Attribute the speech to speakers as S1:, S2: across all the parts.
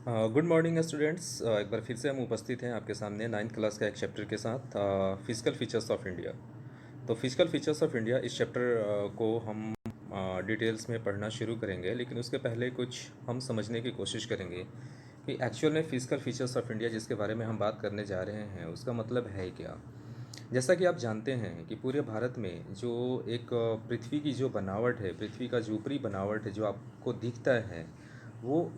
S1: Good morning students. एक बार फिर से हम उपस्थित हैं आपके सामने नाइन्थ क्लास का एक चैप्टर के साथ, फिजिकल फीचर्स ऑफ इंडिया। तो फिजिकल फीचर्स ऑफ इंडिया इस चैप्टर को हम डिटेल्स में पढ़ना शुरू करेंगे, लेकिन उसके पहले कुछ हम समझने की कोशिश करेंगे कि एक्चुअल में फिजिकल फीचर्स ऑफ इंडिया जिसके बारे में हम बात करने जा रहे हैं उसका मतलब है क्या। जैसा कि आप जानते हैं कि पूरे भारत में जो एक पृथ्वी की जो बनावट है, पृथ्वी का जो ऊपरी बनावट है जो आपको दिखता है, वो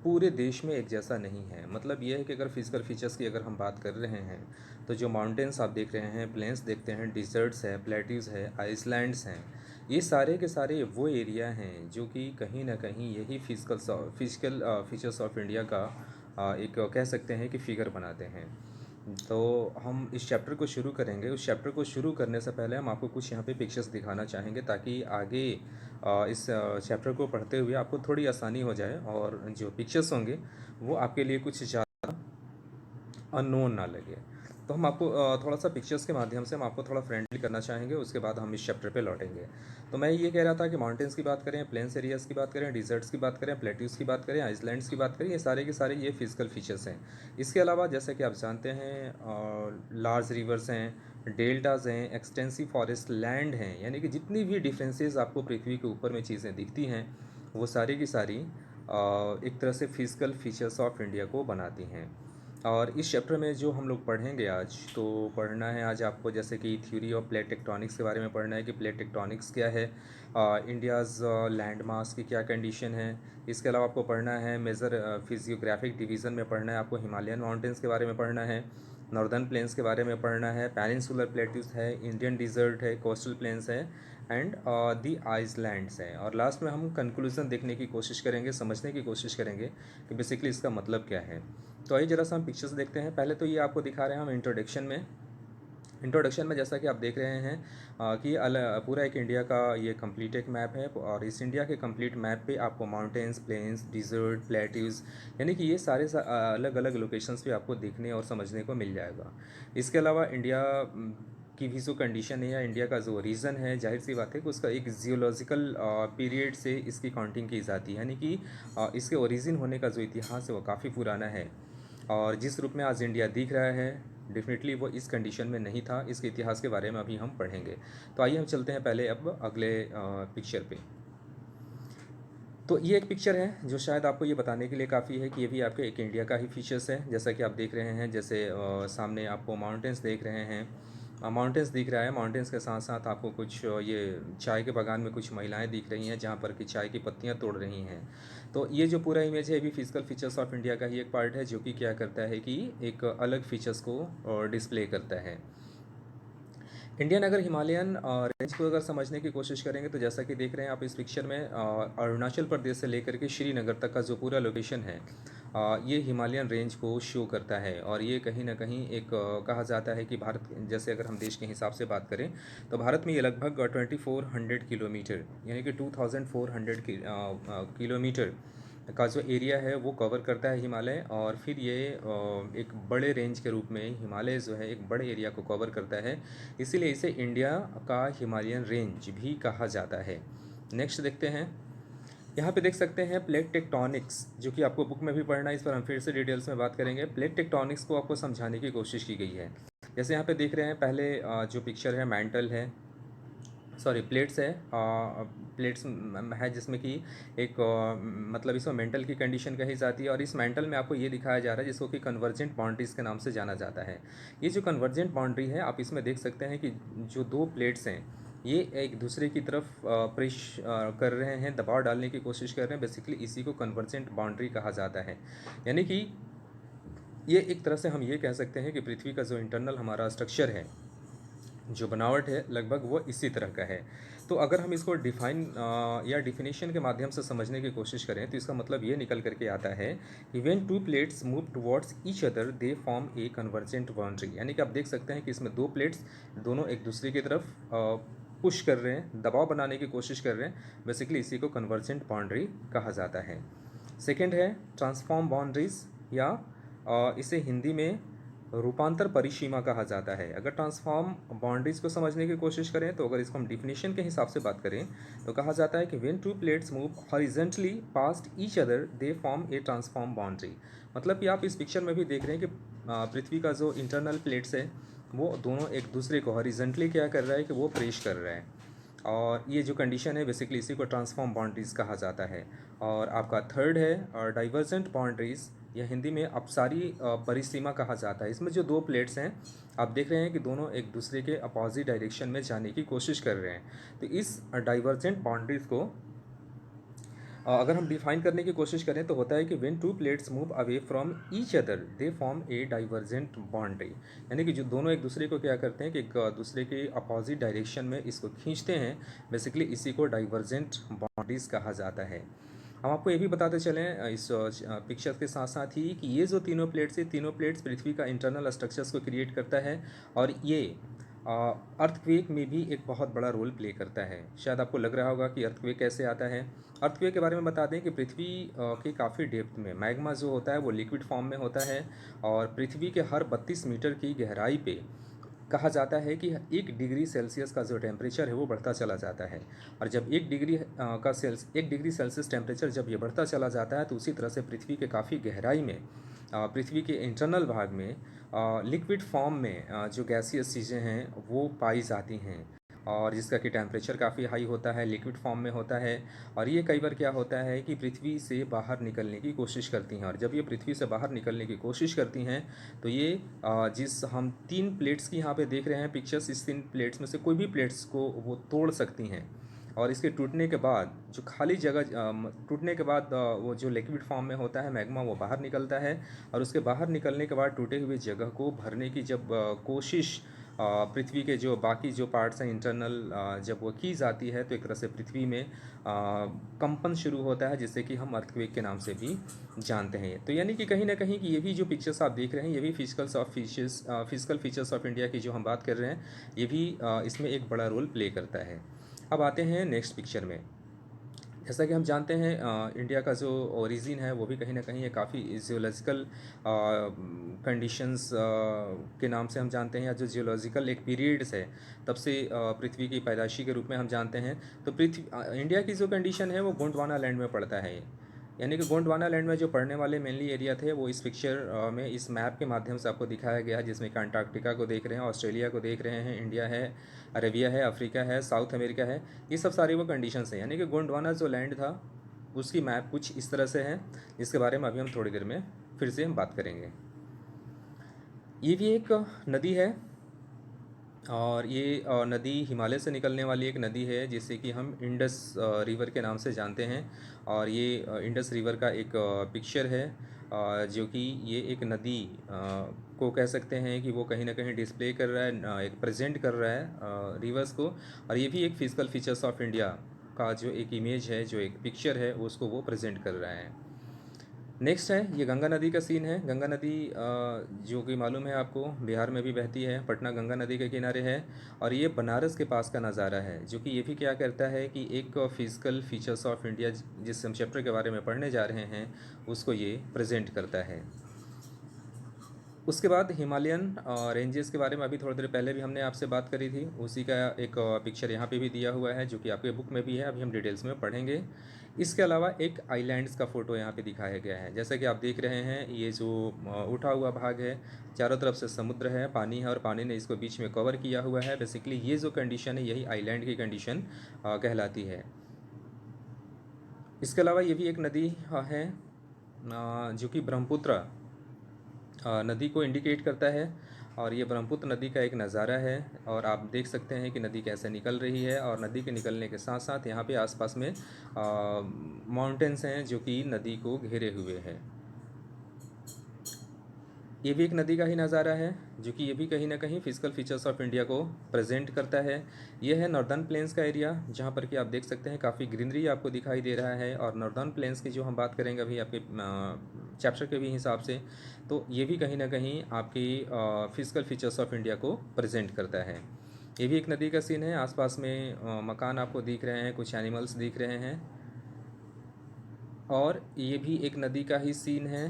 S1: पूरे देश में एक जैसा नहीं है। मतलब ये है कि अगर फिजिकल फीचर्स की अगर हम बात कर रहे हैं तो जो माउंटेन्स आप देख रहे हैं, प्लेन्स देखते हैं, डिजर्ट्स है, प्लेट्यूज़ है, आइसलैंड्स हैं, ये सारे के सारे वो एरिया हैं जो कि कहीं ना कहीं यही फिजिकल फीचर्स ऑफ इंडिया का एक कह सकते हैं कि फिगर बनाते हैं। तो हम इस चैप्टर को शुरू करेंगे। उस चैप्टर को शुरू करने से पहले हम आपको कुछ यहाँ पे पिक्चर्स दिखाना चाहेंगे ताकि आगे इस चैप्टर को पढ़ते हुए आपको थोड़ी आसानी हो जाए और जो पिक्चर्स होंगे वो आपके लिए कुछ ज़्यादा अननोन ना लगे। तो हम आपको थोड़ा सा पिक्चर्स के माध्यम से हम आपको थोड़ा फ्रेंडली करना चाहेंगे, उसके बाद हम इस चैप्टर पे लौटेंगे। तो मैं ये कह रहा था कि माउंटेन्स की बात करें, प्लेन्स एरियाज़ की बात करें, डिजर्ट्स की बात करें, प्लेट्यूज़ की बात करें, आइसलैंड्स की बात करें, ये सारे के सारे ये फिजिकल फीचर्स हैं। इसके अलावा जैसे कि आप जानते हैं लार्ज रिवर्स हैं, डेल्टाज हैं, एक्सटेंसिव फॉरेस्ट लैंड हैं, यानी कि जितनी भी डिफरेंसेस आपको पृथ्वी के ऊपर में चीज़ें दिखती हैं वो सारी की सारी एक तरह से फिजिकल फीचर्स ऑफ इंडिया को बनाती हैं। और इस चैप्टर में जो हम लोग पढ़ेंगे आज, तो पढ़ना है आज आपको जैसे कि थ्योरी ऑफ प्लेट टेक्टोनिक्स के बारे में पढ़ना है कि प्लेट टेक्टोनिक्स क्या है, इंडियाज़ लैंड मास की क्या कंडीशन है। इसके अलावा आपको पढ़ना है मेजर फिजियोग्राफिक डिवीज़न में पढ़ना है, आपको हिमालयन माउंटेन्स के बारे में पढ़ना है, नॉर्दर्न प्लेन्स के बारे में पढ़ना है, पेनिनसुलर प्लेट्यूज है, इंडियन डिजर्ट है, कोस्टल प्लेन्स है, एंड दी आइसलैंड्स हैं। और लास्ट में हम कंक्लूज़न देखने की कोशिश करेंगे, समझने की कोशिश करेंगे कि बेसिकली इसका मतलब क्या है। तो आइए ज़रा सा हम पिक्चर्स देखते हैं। पहले तो ये आपको दिखा रहे हैं हम इंट्रोडक्शन में जैसा कि आप देख रहे हैं कि पूरा एक इंडिया का ये कंप्लीट एक मैप है, और इस इंडिया के कंप्लीट मैप पे आपको माउंटेन्स, प्लेन्स, डिजर्ट, प्लेट्यूज़, यानी कि ये सारे अलग अलग लोकेशंस पे आपको देखने और समझने को मिल जाएगा। इसके अलावा इंडिया की भी जो कंडीशन है या इंडिया का जो रीज़न है, जाहिर सी बात है कि उसका एक जियोलॉजिकल पीरियड से इसकी काउंटिंग की जाती है, यानी कि इसके ओरिजिन होने का जो इतिहास है वो काफ़ी पुराना है। और जिस रूप में आज इंडिया दिख रहा है, डेफिनेटली वो इस कंडीशन में नहीं था। इसके इतिहास के बारे में अभी हम पढ़ेंगे। तो आइए हम चलते हैं पहले अब अगले पिक्चर पे। तो ये एक पिक्चर है जो शायद आपको ये बताने के लिए काफ़ी है कि ये भी आपके एक इंडिया का ही फीचर्स है। जैसा कि आप देख रहे हैं, जैसे सामने आपको माउंटेन्स देख रहे हैं, माउंटेन्स दिख रहा है। माउंटेन्स के साथ साथ आपको कुछ ये चाय के बागान में कुछ महिलाएं दिख रही हैं जहाँ पर कि चाय की पत्तियाँ तोड़ रही हैं। तो ये जो पूरा इमेज है ये भी फिजिकल फीचर्स ऑफ इंडिया का ही एक पार्ट है, जो कि क्या करता है कि एक अलग फीचर्स को डिस्प्ले करता है। इंडियन अगर हिमालयन रेंज को अगर समझने की कोशिश करेंगे तो जैसा कि देख रहे हैं आप इस पिक्चर में, अरुणाचल प्रदेश से लेकर के श्रीनगर तक का जो पूरा लोकेशन है, ये हिमालयन रेंज को शो करता है। और ये कहीं ना कहीं एक कहा जाता है कि भारत, जैसे अगर हम देश के हिसाब से बात करें तो भारत में ये लगभग 2400 किलोमीटर, यानी कि 2400 किलोमीटर का जो एरिया है वो कवर करता है हिमालय। और फिर ये एक बड़े रेंज के रूप में हिमालय जो है एक बड़े एरिया को कवर करता है, इसीलिए इसे इंडिया का हिमालयन रेंज भी कहा जाता है। नेक्स्ट देखते हैं। यहाँ पे देख सकते हैं प्लेट टेक्टोनिक्स, जो कि आपको बुक में भी पढ़ना है, इस पर हम फिर से डिटेल्स में बात करेंगे। प्लेट टेक्टोनिक्स को आपको समझाने की कोशिश की गई है। जैसे यहाँ पे देख रहे हैं, पहले जो पिक्चर है मैंटल है, सॉरी प्लेट्स है, प्लेट्स है जिसमें कि एक मतलब इसमें मेंटल की कंडीशन कही जाती है। और इस मेंटल में आपको ये दिखाया जा रहा है जिसको कि कन्वर्जेंट बाउंड्रीज़ के नाम से जाना जाता है। ये जो कन्वर्जेंट बाउंड्री है, आप इसमें देख सकते हैं कि जो दो प्लेट्स हैं ये एक दूसरे की तरफ प्रेश कर रहे हैं, दबाव डालने की कोशिश कर रहे हैं। बेसिकली इसी को कन्वर्जेंट बाउंड्री कहा जाता है। यानी कि ये एक तरह से हम ये कह सकते हैं कि पृथ्वी का जो इंटरनल हमारा स्ट्रक्चर है, जो बनावट है, लगभग वो इसी तरह का है। तो अगर हम इसको डिफाइन या डिफिनेशन के माध्यम से समझने की कोशिश करें तो इसका मतलब ये निकल करके आता है कि when to plates move towards each other they form A convergent boundary. यानी कि आप देख सकते हैं कि इसमें दो प्लेट्स दोनों एक दूसरे की तरफ पुश कर रहे हैं, दबाव बनाने की कोशिश कर रहे हैं। बेसिकली इसी को कन्वर्जेंट बाउंड्री कहा जाता है। सेकेंड है ट्रांसफॉर्म बाउंड्रीज, या इसे हिंदी में रूपांतर परिसीमा कहा जाता है। अगर ट्रांसफॉर्म बाउंड्रीज को समझने की कोशिश करें तो अगर इसको हम डिफिनेशन के हिसाब से बात करें तो कहा जाता है कि when to plates move horizontally past each other they form A transform boundary. मतलब कि आप इस पिक्चर में भी देख रहे हैं कि पृथ्वी का जो इंटरनल प्लेट्स है वो दोनों एक दूसरे को हॉरिजेंटली क्या कर रहा है कि वो प्रेस कर रहा है, और ये जो कंडीशन है बेसिकली इसी को ट्रांसफॉर्म बाउंड्रीज़ कहा जाता है। और आपका थर्ड है और डाइवर्जेंट बाउंड्रीज़, या हिंदी में अपसारी परिसीमा कहा जाता है। इसमें जो दो प्लेट्स हैं आप देख रहे हैं कि दोनों एक दूसरे के अपोजिट डायरेक्शन में जाने की कोशिश कर रहे हैं। तो इस डाइवर्जेंट बाउंड्रीज़ को अगर हम डिफाइन करने की कोशिश करें तो होता है कि when to plates move away from each other they form A divergent boundary. यानी कि जो दोनों एक दूसरे को क्या करते हैं कि एक दूसरे के अपोजिट डायरेक्शन में इसको खींचते हैं, बेसिकली इसी को डाइवर्जेंट बाउंड्रीज कहा जाता है। हम आपको ये भी बताते चलें इस पिक्चर के साथ साथ ही कि ये जो तीनों प्लेट्स है, तीनों प्लेट्स पृथ्वी का इंटरनल स्ट्रक्चर्स को क्रिएट करता है, और ये अर्थक्वेक में भी एक बहुत बड़ा रोल प्ले करता है। शायद आपको लग रहा होगा कि अर्थक्वेक कैसे आता है। अर्थक्वेक के बारे में बता दें कि पृथ्वी के काफ़ी डेप्थ में मैग्मा जो होता है वो लिक्विड फॉर्म में होता है, और पृथ्वी के हर 32 मीटर की गहराई पे कहा जाता है कि 1 डिग्री सेल्सियस का जो टेम्परेचर है वो बढ़ता चला जाता है। और जब 1 डिग्री सेल्सियस टेम्परेचर जब ये बढ़ता चला जाता है तो उसी तरह से पृथ्वी के काफ़ी गहराई में पृथ्वी के इंटरनल भाग में लिक्विड फॉर्म में जो गैसियस चीज़ें हैं वो पाई जाती हैं, और जिसका कि टेम्परेचर काफ़ी हाई होता है, लिक्विड फॉर्म में होता है। और ये कई बार क्या होता है कि पृथ्वी से बाहर निकलने की कोशिश करती हैं, और जब ये पृथ्वी से बाहर निकलने की कोशिश करती हैं तो ये जिस हम 3 प्लेट्स की यहाँ पे देख रहे हैं पिक्चर्स, इस 3 प्लेट्स में से कोई भी प्लेट्स को वो तोड़ सकती हैं, और इसके टूटने के बाद जो खाली जगह टूटने के बाद वो जो लिक्विड फॉर्म में होता है मैग्मा वो बाहर निकलता है, और उसके बाहर निकलने के बाद टूटे हुए जगह को भरने की जब कोशिश पृथ्वी के जो बाकी जो पार्ट्स हैं इंटरनल जब वो की जाती है तो एक तरह से पृथ्वी में कंपन शुरू होता है, जिससे कि हम अर्थक्वेक के नाम से भी जानते हैं। तो यानी कि कहीं ना कहीं कि ये भी जो पिक्चर्स आप देख रहे हैं ये भी फिजिकल फीचर्स ऑफ इंडिया की जो हम बात कर रहे हैं ये भी इसमें एक बड़ा रोल प्ले करता है। अब आते हैं नेक्स्ट पिक्चर में। जैसा कि हम जानते हैं इंडिया का जो ओरिजिन है वो भी कहीं ना कहीं काफ़ी जियोलॉजिकल कंडीशंस के नाम से हम जानते हैं, या जो जियोलॉजिकल एक पीरियड्स है तब से पृथ्वी की पैदाइशी के रूप में हम जानते हैं। तो इंडिया की जो कंडीशन है वो गोंडवाना लैंड में पड़ता है, यानी कि गोंडवाना लैंड में जो पड़ने वाले मेनली एरिया थे वो इस पिक्चर में इस मैप के माध्यम से आपको दिखाया गया है, जिसमें कि अंटार्कटिका को देख रहे हैं, ऑस्ट्रेलिया को देख रहे हैं, इंडिया है, अरेबिया है, अफ्रीका है, साउथ अमेरिका है, ये सब सारी वो कंडीशंस हैं। यानी कि गोंडवाना जो लैंड था उसकी मैप कुछ इस तरह से है, जिसके बारे में अभी हम थोड़ी देर में फिर से हम बात करेंगे। ये भी एक नदी है, और ये नदी हिमालय से निकलने वाली एक नदी है जिसे कि हम इंडस रिवर के नाम से जानते हैं। और ये इंडस रिवर का एक पिक्चर है, जो कि ये एक नदी को कह सकते हैं कि वो कहीं ना कहीं डिस्प्ले कर रहा है, एक प्रेजेंट कर रहा है रिवर्स को। और ये भी एक फिजिकल फीचर्स ऑफ इंडिया का जो एक इमेज है, जो एक पिक्चर है उसको वो प्रेजेंट कर रहा है। नेक्स्ट है ये गंगा नदी का सीन है। गंगा नदी जो कि मालूम है आपको बिहार में भी बहती है, पटना गंगा नदी के किनारे है, और ये बनारस के पास का नज़ारा है, जो कि ये भी क्या करता है कि एक फिजिकल फीचर्स ऑफ इंडिया जिस हम चैप्टर के बारे में पढ़ने जा रहे हैं उसको ये प्रेजेंट करता है। उसके बाद हिमालयन रेंजेस के बारे में अभी थोड़ी देर पहले भी हमने आपसे बात करी थी, उसी का एक पिक्चर यहाँ पे भी दिया हुआ है जो कि आपके बुक में भी है, अभी हम डिटेल्स में पढ़ेंगे। इसके अलावा एक आइलैंड्स का फ़ोटो यहाँ पे दिखाया गया है। जैसा कि आप देख रहे हैं ये जो उठा हुआ भाग है, चारों तरफ से समुद्र है, पानी है, और पानी ने इसको बीच में कवर किया हुआ है। बेसिकली ये जो कंडीशन है यही आइलैंड की कंडीशन कहलाती है। इसके अलावा ये भी एक नदी है जो कि ब्रह्मपुत्र नदी को इंडिकेट करता है, और ये ब्रह्मपुत्र नदी का एक नज़ारा है, और आप देख सकते हैं कि नदी कैसे निकल रही है, और नदी के निकलने के साथ साथ यहाँ पे आसपास में माउंटेन्स हैं जो कि नदी को घेरे हुए हैं। ये भी एक नदी का ही नज़ारा है जो कि ये भी कहीं ना कहीं फिजिकल फीचर्स ऑफ इंडिया को प्रेजेंट करता है। ये है नॉर्दर्न प्लेन्स का एरिया, जहाँ पर कि आप देख सकते हैं काफ़ी ग्रीनरी आपको दिखाई दे रहा है। और नॉर्दर्न प्लेन्स की जो हम बात करेंगे अभी आपके चैप्टर के भी हिसाब से, तो ये भी कहीं ना कहीं आपकी फिजिकल फीचर्स ऑफ इंडिया को प्रेजेंट करता है। ये भी एक नदी का सीन है, आसपास में मकान आपको दिख रहे हैं, कुछ एनिमल्स दिख रहे हैं, और ये भी एक नदी का ही सीन है।